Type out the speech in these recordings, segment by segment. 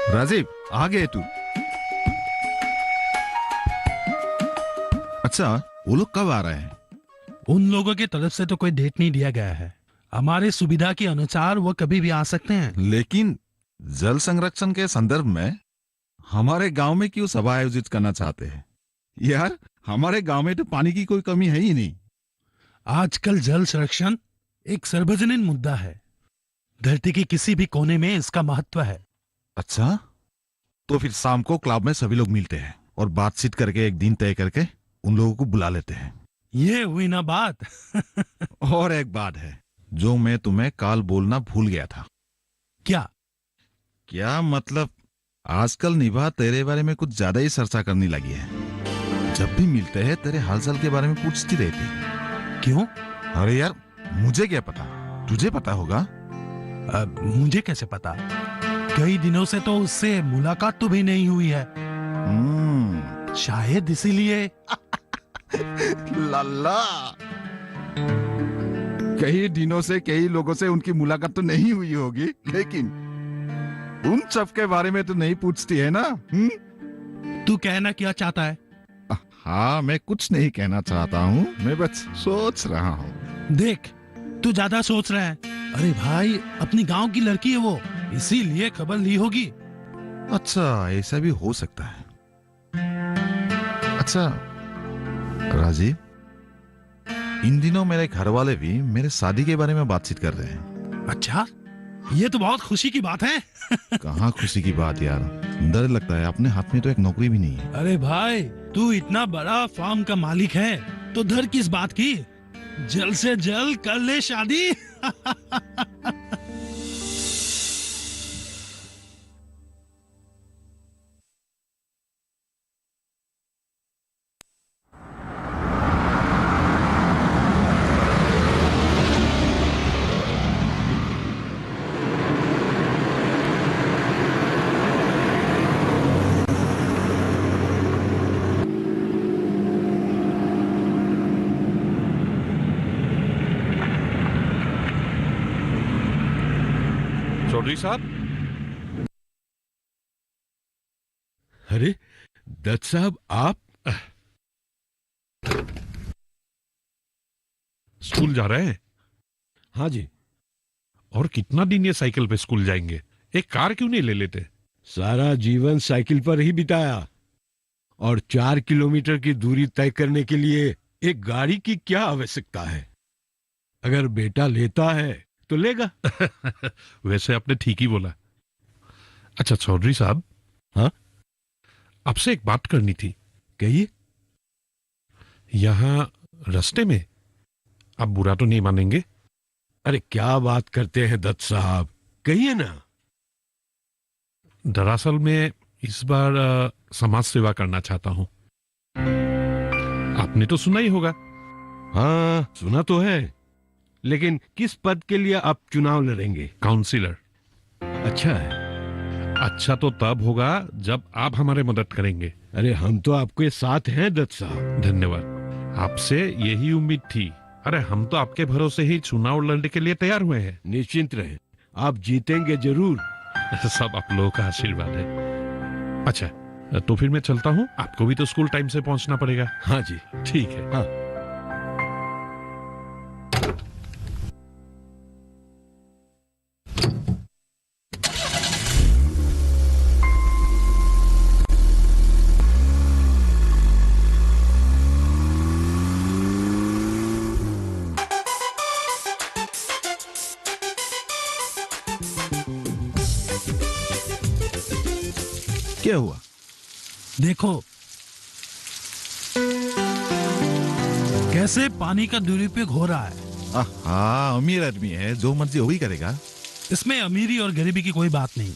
राजीव, आ गए तू। अच्छा, वो लोग कब आ रहे हैं? उन लोगों की तरफ से तो कोई डेट नहीं दिया गया है। हमारी सुविधा के अनुसार वो कभी भी आ सकते हैं। लेकिन जल संरक्षण के संदर्भ में हमारे गांव में क्यों सभा आयोजित करना चाहते हैं? यार, हमारे गांव में तो पानी की कोई कमी है ही नहीं। आजकल जल संरक्षण एक सार्वजनिक मुद्दा है। धरती के किसी भी कोने में इसका महत्व है। अच्छा, तो फिर शाम को क्लब में सभी लोग मिलते हैं और बातचीत करके एक दिन तय करके उन लोगों को बुला लेते हैं। ये हुई ना बात। और एक बात है जो मैं तुम्हें कल बोलना भूल गया था। क्या? क्या मतलब, आजकल निभा तेरे बारे में कुछ ज्यादा ही चर्चा करने लगी है। जब भी मिलते हैं तेरे हालचाल के बारे में पूछती रहती है। क्यों? अरे यार, मुझे क्या पता, तुझे पता होगा। मुझे कैसे पता? कई दिनों से तो उससे मुलाकात तो भी नहीं हुई है। शायद इसीलिए। लल्ला, कई दिनों से कई लोगों से उनकी मुलाकात तो नहीं हुई होगी, लेकिन उन सब के बारे में तो नहीं पूछती है ना? तू कहना क्या चाहता है? हाँ, मैं कुछ नहीं कहना चाहता हूँ, मैं बस सोच रहा हूँ। देख, तू ज्यादा सोच रहा है। अरे भाई, अपनी गांव की लड़की है वो, इसीलिए खबर ली होगी। अच्छा, ऐसा भी हो सकता है। अच्छा राजीव, इन दिनों मेरे घर वाले भी मेरे शादी के बारे में बातचीत कर रहे हैं। अच्छा, ये तो बहुत खुशी की बात है। कहाँ खुशी की बात यार, डर लगता है, अपने हाथ में तो एक नौकरी भी नहीं है। अरे भाई, तू इतना बड़ा फार्म का मालिक है तो डर किस बात की? जल्द से जल्द कर ले शादी। चौधरी साहब। अरे दत्त साहब, आप स्कूल जा रहे हैं? हाँ जी। और कितना दिन ये साइकिल पे स्कूल जाएंगे? एक कार क्यों नहीं ले लेते? सारा जीवन साइकिल पर ही बिताया और 4 किलोमीटर की दूरी तय करने के लिए एक गाड़ी की क्या आवश्यकता है? अगर बेटा लेता है तो लेगा। वैसे आपने ठीक ही बोला। अच्छा चौधरी साहब। हाँ, आपसे एक बात करनी थी। कहिए। यहाँ रास्ते में आप बुरा तो नहीं मानेंगे? अरे क्या बात करते हैं दत्त साहब, कहिए ना। दरअसल मैं इस बार समाज सेवा करना चाहता हूँ। आपने तो सुना ही होगा। हाँ, सुना तो है, लेकिन किस पद के लिए आप चुनाव लड़ेंगे? काउंसिलर। अच्छा है। अच्छा तो तब होगा जब आप हमारे मदद करेंगे। अरे हम तो आपके साथ हैं दत्त साहब। धन्यवाद, आपसे यही उम्मीद थी। अरे हम तो आपके भरोसे ही चुनाव लड़ने के लिए तैयार हुए हैं। निश्चिंत रहें, आप जीतेंगे जरूर। सब आप लोगों का आशीर्वाद है। अच्छा तो फिर मैं चलता हूँ, आपको भी तो स्कूल टाइम से पहुंचना पड़ेगा। हाँ जी। ठीक है। हाँ। क्या हुआ? देखो कैसे पानी का दुरुपयोग हो रहा है। हाँ, अमीर आदमी है, जो मर्जी वही करेगा। इसमें अमीरी और गरीबी की कोई बात नहीं,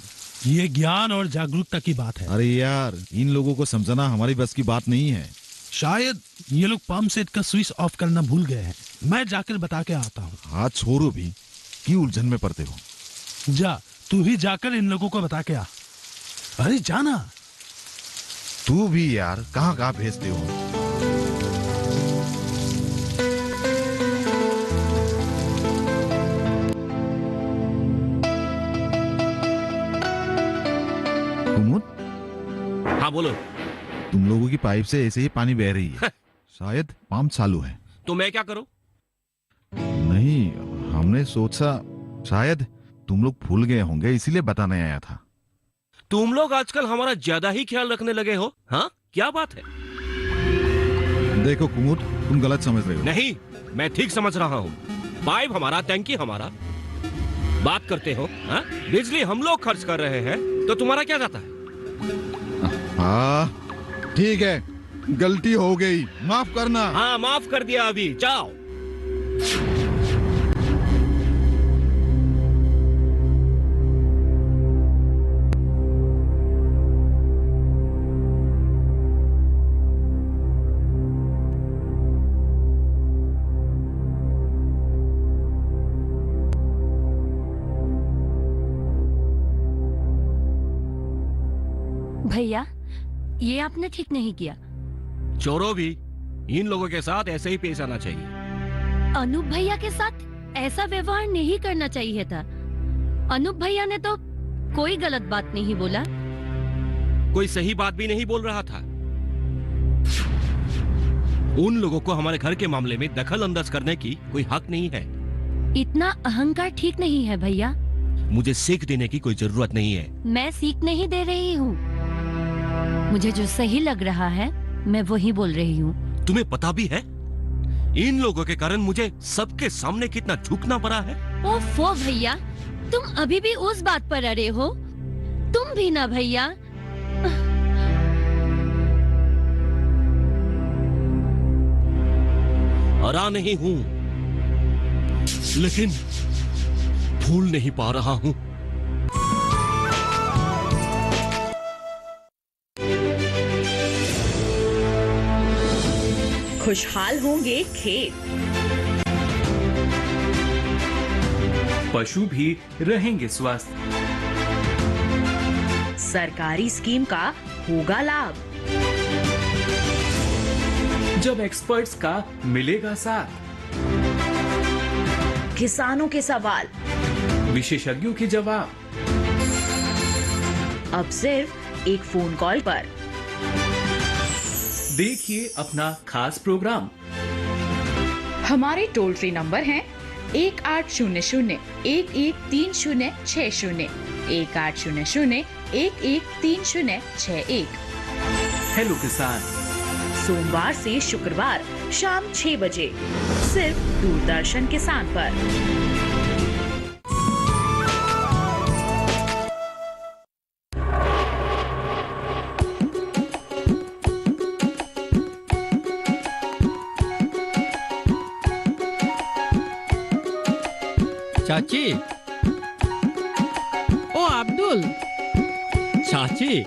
ये ज्ञान और जागरूकता की बात है। अरे यार, इन लोगों को समझाना हमारी बस की बात नहीं है। शायद ये लोग पंप सेट का स्विच ऑफ करना भूल गए हैं। मैं जाकर बता के आता हूँ। हाथ छोड़ो भी, क्यों उलझन में पड़ते हो? जा, तू ही जाकर इन लोगों को बता के आ। अरे जाना। तू भी यार, कहाँ कहाँ भेजते हो? कुमुद, हाँ बोलो। तुम लोगों की पाइप से ऐसे ही पानी बह रही है। शायद पंप चालू है। तो मैं क्या करूं? नहीं, हमने सोचा शायद तुम लोग भूल गए होंगे, इसीलिए बताने आया था। तुम लोग आजकल हमारा ज्यादा ही ख्याल रखने लगे हो। हाँ, क्या बात है? देखो कुमुद, तुम गलत समझ रहे हो। नहीं, मैं ठीक समझ रहा हूँ। पाइप हमारा, टैंकी हमारा। बात करते हो, हाँ? बिजली हम लोग खर्च कर रहे हैं, तो तुम्हारा क्या जाता है? हाँ ठीक है, गलती हो गई, माफ करना। हाँ, माफ कर दिया। अभी जाओ। भैया, ये आपने ठीक नहीं किया। चोरों भी इन लोगों के साथ ऐसे ही पेश आना चाहिए। अनूप भैया के साथ ऐसा व्यवहार नहीं करना चाहिए था। अनूप भैया ने तो कोई गलत बात नहीं बोला। कोई सही बात भी नहीं बोल रहा था। उन लोगों को हमारे घर के मामले में दखल अंदाज करने की कोई हक नहीं है। इतना अहंकार ठीक नहीं है भैया। मुझे सीख देने की कोई जरूरत नहीं है। मैं सीख नहीं दे रही हूँ। मुझे जो सही लग रहा है मैं वही बोल रही हूँ। तुम्हें पता भी है इन लोगों के कारण मुझे सबके सामने कितना झुकना पड़ा है। ओफो भैया, तुम अभी भी उस बात पर अड़े हो। तुम भी ना भैया। अड़ा नहीं हूँ, लेकिन भूल नहीं पा रहा हूँ। खुशहाल होंगे खेत, पशु भी रहेंगे स्वस्थ। सरकारी स्कीम का होगा लाभ, जब एक्सपर्ट्स का मिलेगा साथ। किसानों के सवाल, विशेषज्ञों के जवाब, अब सिर्फ एक फोन कॉल पर। देखिए अपना खास प्रोग्राम। हमारे टोल फ्री नंबर हैं 1800-113060, 1800-113061। हेलो किसान, सोमवार से शुक्रवार शाम 6 बजे सिर्फ दूरदर्शन किसान पर। चाची, ओ अब्दुल, चाची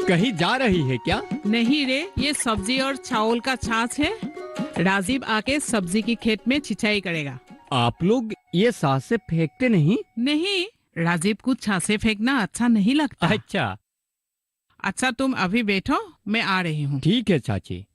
कहीं जा रही है क्या? नहीं रे, ये सब्जी और चावल का छाछ है। राजीव आके सब्जी की खेत में छिछाई करेगा। आप लोग ये साथ से फेंकते नहीं? नहीं, राजीव को छाछे फेंकना अच्छा नहीं लगता। अच्छा अच्छा, तुम अभी बैठो, मैं आ रही हूँ। ठीक है चाची।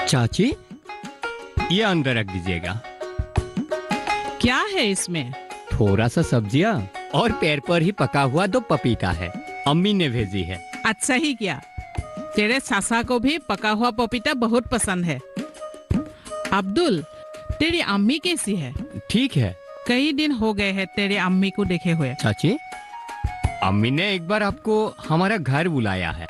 चाची, ये अंदर रख दीजिएगा। क्या है इसमें? थोड़ा सा सब्जियाँ और पैर पर ही पका हुआ 2 पपीता है, अम्मी ने भेजी है। अच्छा ही किया, तेरे सासा को भी पका हुआ पपीता बहुत पसंद है। अब्दुल, तेरी अम्मी कैसी है? ठीक है। कई दिन हो गए हैं तेरे अम्मी को देखे हुए। चाची, अम्मी ने एक बार आपको हमारा घर बुलाया है।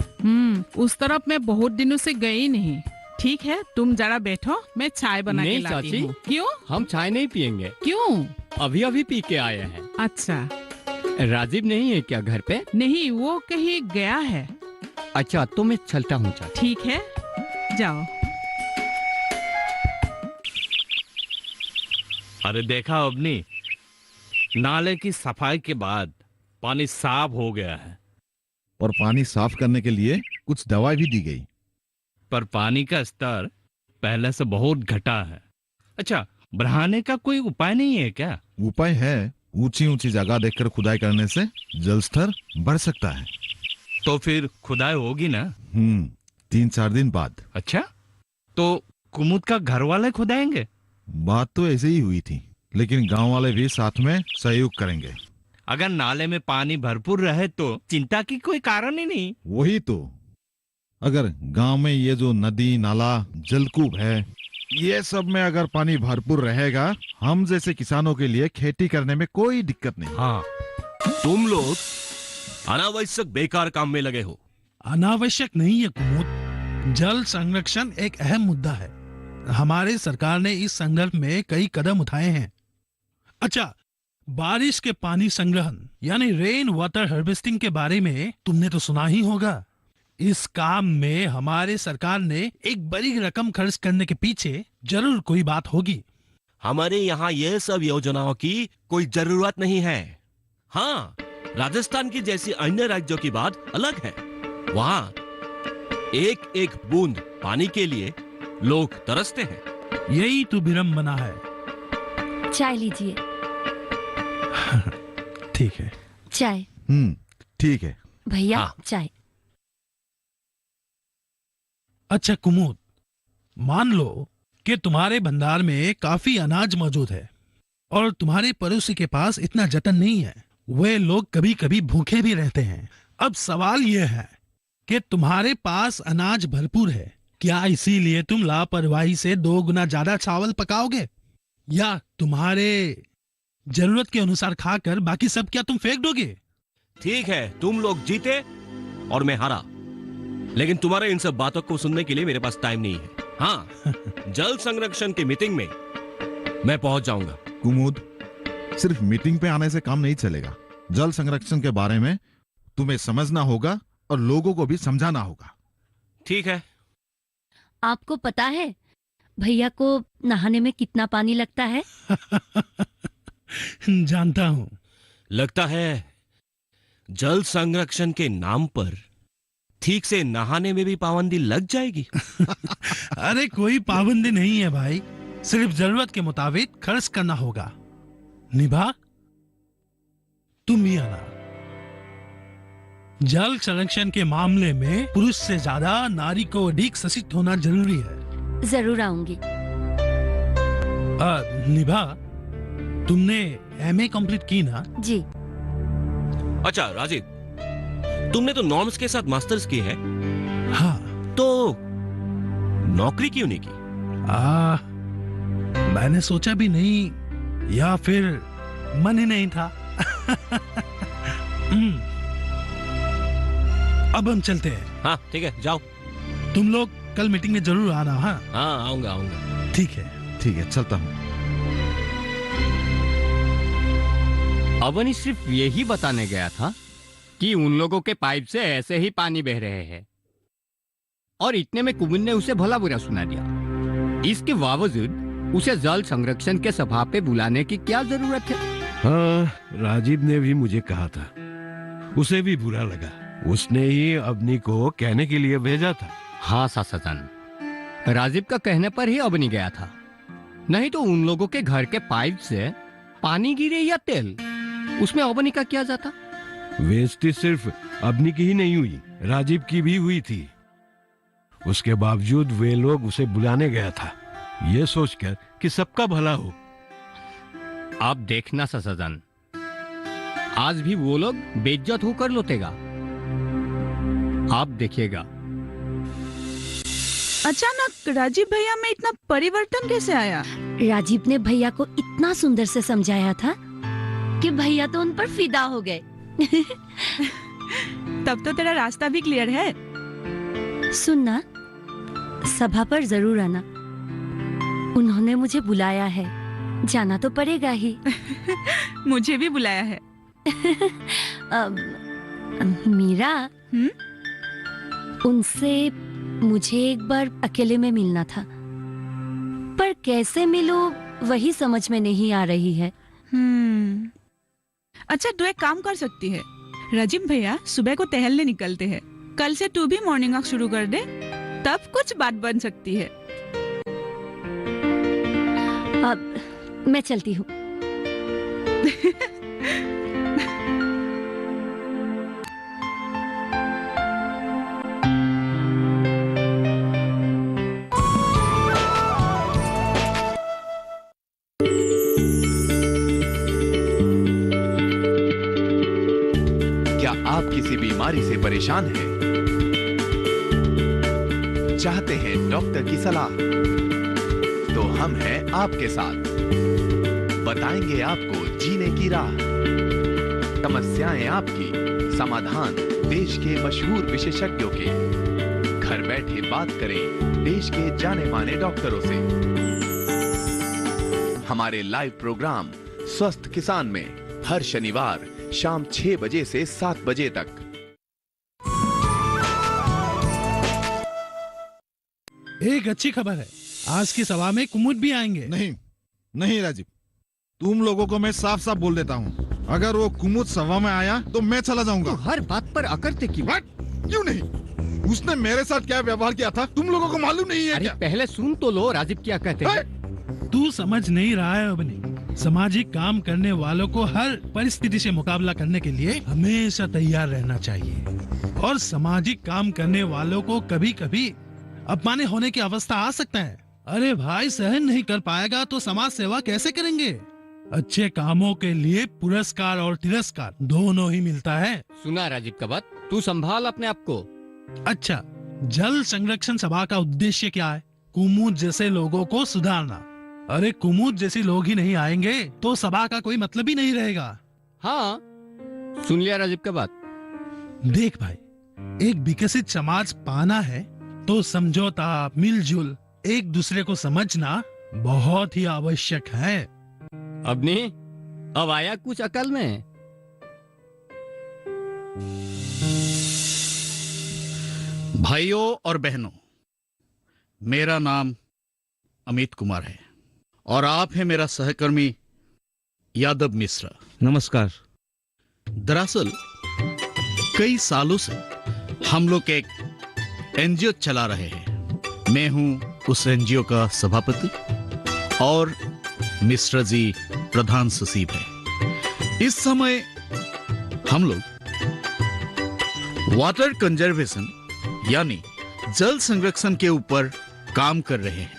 उस तरफ मैं बहुत दिनों से गई नहीं। ठीक है, तुम जरा बैठो, मैं चाय बना के लाती हूँ। क्यों? हम चाय नहीं पियेंगे। क्यों? अभी अभी पी के आए हैं। अच्छा। राजीव नहीं है क्या घर पे? नहीं, वो कहीं गया है। अच्छा, तो मैं चलता हूँ चाची। ठीक है, जाओ। अरे देखा अबनी, नाले की सफाई के बाद पानी साफ हो गया है। और पानी साफ करने के लिए कुछ दवाई भी दी गई। पर पानी का स्तर पहले से बहुत घटा है। अच्छा, बढ़ाने का कोई उपाय नहीं है क्या? उपाय है, ऊंची ऊंची जगह देखकर खुदाई करने से जल स्तर बढ़ सकता है। तो फिर खुदाई होगी ना? 3-4 दिन बाद। अच्छा, तो कुमुद का घर वाले खुदाएंगे? बात तो ऐसे ही हुई थी, लेकिन गांव वाले भी साथ में सहयोग करेंगे। अगर नाले में पानी भरपूर रहे तो चिंता की कोई कारण ही नहीं। वही तो, अगर गांव में ये जो नदी नाला जलकूप है, ये सब में अगर पानी भरपूर रहेगा, हम जैसे किसानों के लिए खेती करने में कोई दिक्कत नहीं। हाँ, तुम लोग अनावश्यक बेकार काम में लगे हो। अनावश्यक नहीं है कुमुद, जल संरक्षण एक अहम मुद्दा है। हमारे सरकार ने इस संदर्भ में कई कदम उठाए हैं। अच्छा, बारिश के पानी संग्रहण यानी रेन वाटर हार्वेस्टिंग के बारे में तुमने तो सुना ही होगा। इस काम में हमारे सरकार ने एक बड़ी रकम खर्च करने के पीछे जरूर कोई बात होगी। हमारे यहाँ ये सब योजनाओं की कोई जरूरत नहीं है। हाँ, राजस्थान की जैसी अन्य राज्यों की बात अलग है। वहाँ एक एक बूंद पानी के लिए लोग तरसते हैं। यही तो विडंबना है। चाय लीजिए। ठीक है। चाय। ठीक है भैया। हाँ। चाय। अच्छा कुमुद, मान लो कि तुम्हारे भंडार में काफी अनाज मौजूद है और तुम्हारे पड़ोसी के पास इतना जतन नहीं है। वे लोग कभी कभी भूखे भी रहते हैं। अब सवाल यह है कि तुम्हारे पास अनाज भरपूर है, क्या इसीलिए तुम लापरवाही से 2 गुना ज्यादा चावल पकाओगे, या तुम्हारे जरूरत के अनुसार खाकर बाकी सब क्या तुम फेंक दोगे? ठीक है, तुम लोग जीते और मैं हारा, लेकिन तुम्हारे इन सब बातों को सुनने के लिए मेरे पास टाइम नहीं है। हाँ, जल संरक्षण की मीटिंग में मैं पहुंच जाऊंगा। कुमुद, सिर्फ मीटिंग पे आने से काम नहीं चलेगा। जल संरक्षण के बारे में तुम्हें समझना होगा और लोगों को भी समझाना होगा। ठीक है। आपको पता है भैया को नहाने में कितना पानी लगता है? जानता हूँ। लगता है जल संरक्षण के नाम पर ठीक से नहाने में भी पाबंदी लग जाएगी। अरे कोई पाबंदी नहीं है भाई, सिर्फ जरूरत के मुताबिक खर्च करना होगा। निभा, तुम भी आना। जल संरक्षण के मामले में पुरुष से ज्यादा नारी को अधिक सशक्त होना जरूरी है। जरूर आऊंगी। निभा, तुमने एमए कंप्लीट की ना? जी। अच्छा राजीव, तुमने तो नॉर्म्स के साथ मास्टर्स की है। हाँ। तो नौकरी क्यों नहीं की? मैंने सोचा भी नहीं, या फिर मन ही नहीं था। अब हम चलते हैं। हाँ ठीक है, जाओ। तुम लोग कल मीटिंग में जरूर आना। हाँ हाँ, आऊंगा आऊंगा। ठीक है। ठीक है, चलता हूँ। अवनी सिर्फ यही बताने गया था कि उन लोगों के पाइप से ऐसे ही पानी बह रहे हैं, और इतने में कुमुद ने उसे भला बुरा सुना दिया। इसके बावजूद उसे जल संरक्षण के सभा पे बुलाने की क्या जरूरत है? हाँ, राजीव ने भी मुझे कहा था, उसे भी बुरा लगा। उसने ही अवनी को कहने के लिए भेजा था। हाँ सासाजान, राजीव का कहने पर ही अवनी गया था, नहीं तो उन लोगों के घर के पाइप से पानी गिरे या तेल, उसमें अवनी का क्या जाता? बेइज्जती सिर्फ अवनी की ही नहीं हुई, राजीव की भी हुई थी। उसके बावजूद वे लोग उसे बुलाने गया था, ये सोचकर कि सबका भला हो। आप देखना सासाजान, आज भी वो लोग बेइज्जत होकर लौटेगा, आप देखिएगा। अचानक राजीव भैया में इतना परिवर्तन कैसे आया? राजीव ने भैया को इतना सुंदर से समझाया था कि भैया तो उन पर फिदा हो गए। तब तो तेरा रास्ता भी क्लियर है। सुनना, सभा पर जरूर आना, उन्होंने मुझे बुलाया है, जाना तो पड़ेगा ही। मुझे भी बुलाया है। मीरा, उनसे मुझे एक बार अकेले में मिलना था, पर कैसे मिलूं वही समझ में नहीं आ रही है। अच्छा, तू एक काम कर सकती है, राजीव भैया सुबह को टहलने निकलते हैं, कल से तू भी मॉर्निंग वॉक शुरू कर दे, तब कुछ बात बन सकती है। अब मैं चलती हूँ। क्या आप किसी बीमारी से परेशान हैं? चाहते हैं डॉक्टर की सलाह? तो हम हैं आपके साथ, बताएंगे आपको जीने की राह। समस्याएं आपकी, समाधान देश के मशहूर विशेषज्ञों के। घर बैठे बात करें देश के जाने माने डॉक्टरों से। हमारे लाइव प्रोग्राम स्वस्थ किसान में हर शनिवार शाम 6 बजे से 7 बजे तक। एक अच्छी खबर है, आज की सभा में कुमुद भी आएंगे। नहीं नहीं राजीव, तुम लोगों को मैं साफ साफ बोल देता हूँ, अगर वो कुमुद सभा में आया तो मैं चला जाऊंगा। तो हर बात पर अकड़ते क्यों? क्यों नहीं? उसने मेरे साथ क्या व्यवहार किया था तुम लोगों को मालूम नहीं है? अरे क्या? पहले सुन तो लो राजीव क्या कहते हैं। तू समझ नहीं रहा है अबनी, सामाजिक काम करने वालों को हर परिस्थिति से मुकाबला करने के लिए हमेशा तैयार रहना चाहिए, और सामाजिक काम करने वालों को कभी कभी अपमानित होने की अवस्था आ सकता है। अरे भाई, सहन नहीं कर पाएगा तो समाज सेवा कैसे करेंगे? अच्छे कामों के लिए पुरस्कार और तिरस्कार दोनों ही मिलता है। सुना राजीव का बात, तू संभाल अपने आप को। अच्छा, जल संरक्षण सभा का उद्देश्य क्या है? कुमुद जैसे लोगों को सुधारना। अरे कुमुद जैसे लोग ही नहीं आएंगे तो सभा का कोई मतलब ही नहीं रहेगा। हाँ, सुन लिया राजीव का बात। देख भाई, एक विकसित समाज पाना है तो समझौता, मिलजुल, एक दूसरे को समझना बहुत ही आवश्यक है। अब नहीं, अब आया कुछ अकल में। भाइयों और बहनों, मेरा नाम अमित कुमार है और आप हैं मेरा सहकर्मी यादव मिश्रा। नमस्कार। दरअसल कई सालों से हम लोग एक एनजीओ चला रहे हैं। मैं हूं उस एनजीओ का सभापति और मिश्रा जी प्रधान सचिव है। इस समय हम लोग वाटर कंजर्वेशन यानी जल संरक्षण के ऊपर काम कर रहे हैं।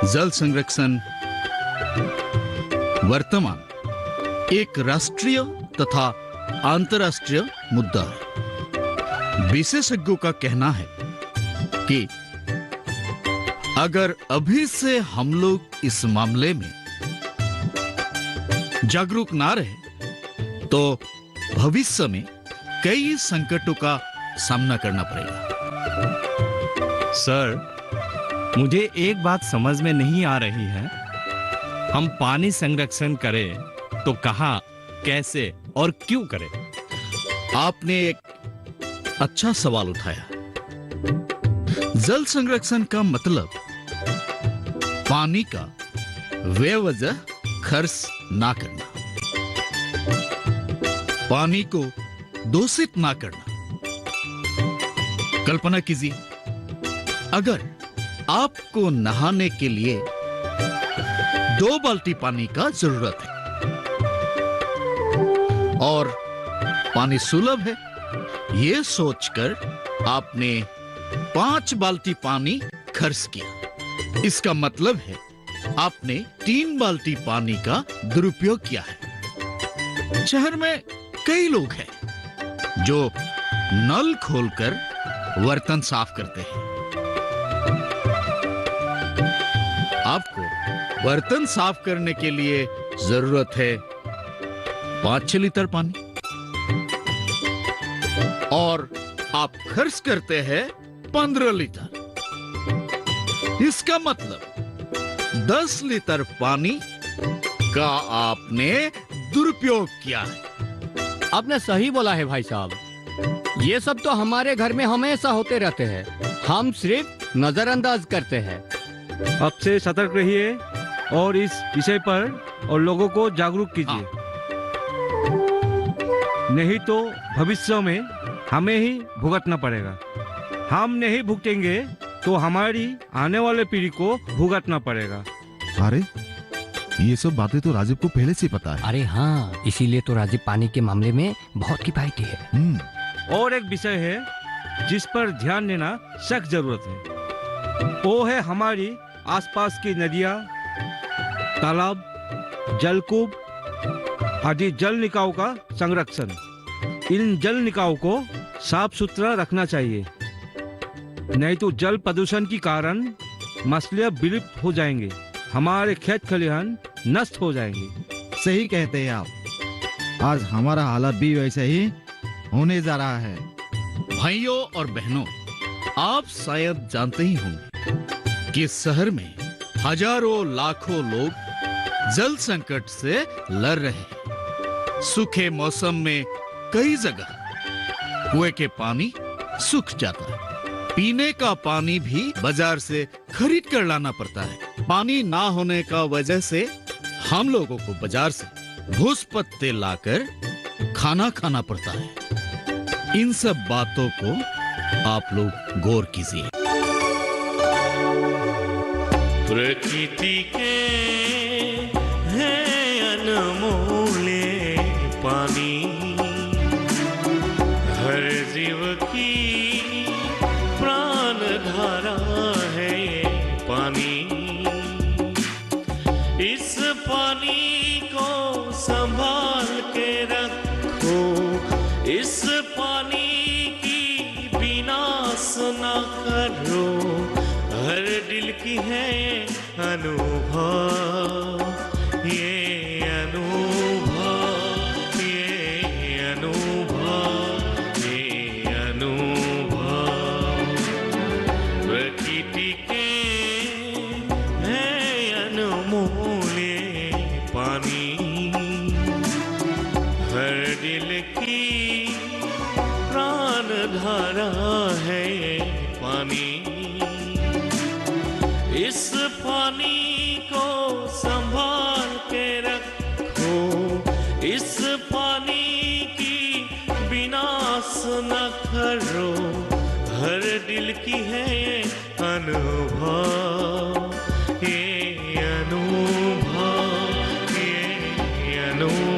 जल संरक्षण वर्तमान एक राष्ट्रीय तथा अंतर्राष्ट्रीय मुद्दा है। विशेषज्ञों का कहना है कि अगर अभी से हम लोग इस मामले में जागरूक ना रहे तो भविष्य में कई संकटों का सामना करना पड़ेगा। सर, मुझे एक बात समझ में नहीं आ रही है। हम पानी संरक्षण करें तो कहां, कैसे और क्यों करें? आपने एक अच्छा सवाल उठाया। जल संरक्षण का मतलब पानी का बेवजह खर्च ना करना, पानी को दूषित ना करना। कल्पना कीजिए, अगर आपको नहाने के लिए 2 बाल्टी पानी का जरूरत है और पानी सुलभ है, ये सोचकर आपने 5 बाल्टी पानी खर्च किया। इसका मतलब है आपने 3 बाल्टी पानी का दुरुपयोग किया है। शहर में कई लोग हैं जो नल खोलकर बर्तन साफ करते हैं। आपको बर्तन साफ करने के लिए जरूरत है 5-6 लीटर पानी और आप खर्च करते हैं 15 लीटर। इसका मतलब 10 लीटर पानी का आपने दुरुपयोग किया है। आपने सही बोला है भाई साहब। ये सब तो हमारे घर में हमेशा होते रहते हैं, हम सिर्फ नजरअंदाज करते हैं। अब से सतर्क रहिए और इस विषय पर और लोगों को जागरूक कीजिए। नहीं तो भविष्य में हमें ही भुगतना पड़ेगा। हम नहीं भुगतेंगे तो हमारी आने वाले पीढ़ी को भुगतना पड़ेगा। अरे ये सब बातें तो राजीव को पहले से पता है। अरे हाँ, इसीलिए तो राजीव पानी के मामले में बहुत किफायती है। और एक विषय है जिस पर ध्यान देना सख्त जरूरत है, वो है हमारी आसपास की नदियाँ, तालाब, जलकूप आदि जल निकायों का संरक्षण। इन जल निकायों को साफ सुथरा रखना चाहिए, नहीं तो जल प्रदूषण के कारण मछलियाँ विलुप्त हो जाएंगे, हमारे खेत खलिहान नष्ट हो जाएंगे। सही कहते हैं आप। आज हमारा हालत भी वैसे ही होने जा रहा है। भाइयों और बहनों, आप शायद जानते ही होंगे कि शहर में हजारों लाखों लोग जल संकट से लड़ रहे हैं। सूखे मौसम में कई जगह कुएं के पानी सूख जाता है। पीने का पानी भी बाजार से खरीद कर लाना पड़ता है। पानी ना होने का वजह से हम लोगों को बाजार से भूस पत्ते लाकर खाना खाना पड़ता है। इन सब बातों को आप लोग गौर कीजिए। प्रकृति के है अनमोल पानी, हर जीव की प्राण धारा है ये पानी। इस पानी को संभाल के रखो, इस पानी की विनाश न करो। हर दिल की है अनुभव, ये अनुभव, ये अनुभव, ये अनुभव। प्रकृति के है अनमोल पानी, हर दिल की प्राण धारा है ये पानी। इस पानी को संभाल के रखो, इस पानी की विनाश न करो। हर दिल की है ये अनुभव, ये अनुभव, ये अनुभव।